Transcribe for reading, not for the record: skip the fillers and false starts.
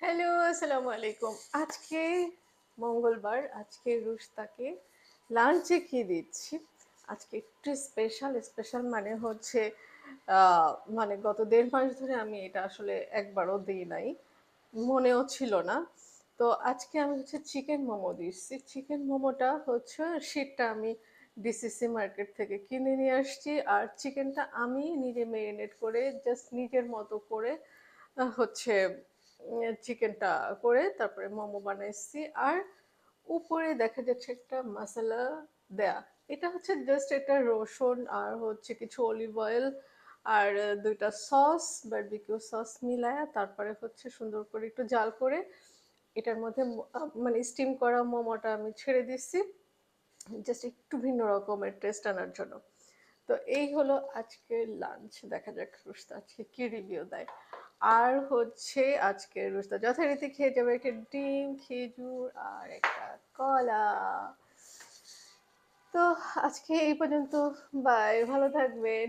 Hello, আসসালামু আলাইকুম। আজকে মঙ্গলবার, আজকে রুশতাকে লাঞ্চে কি দিচ্ছি? আজকে একটু স্পেশাল মানে হচ্ছে আ মানে গত ১.৫ মাস ধরে আমি এটা আসলে একবারও দেই নাই। মনেও ছিল না। তো আজকে আমি হচ্ছে চিকেন মোমো দিচ্ছি। চিকেন মোমোটা হচ্ছে শিটটা আমি ডিসিসি মার্কেট থেকে কিনে নিয়ে আসছি। আর চিকেনটা আমি নিজে মেরিনেট করে জাস্ট নিজের মতো করে হচ্ছে চিকেনটা করে তারপরে মোমো বানাইছি। আর উপরে দেখা যাচ্ছে একটা মাসালা দেয়া। এটা হচ্ছে জাস্ট এটা রসুন আর হচ্ছে কিছু অলিভ অয়েল আর ২ টা সস, বারবিকিউ সস মিলায়া তারপরে হচ্ছে সুন্দর করে একটু জাল করে এটার মধ্যে মানে স্টিম করা মোমোটা আমি ছেড়ে দিচ্ছি। জাস্ট একটু ভিন্ন রকমের টেস্ট আনার জন্য। তো এই হলো আজকের লাঞ্চ। দেখা যাক রুশতা আজকে কি রিভিউ দেয়। আর হচ্ছে আজকের রুশতা যথারীতি খেয়ে যাবে একটা ডিম, খেজুর আর একটা কলা। তো আজকে এই পর্যন্ত। বাই। ভালো থাকবেন।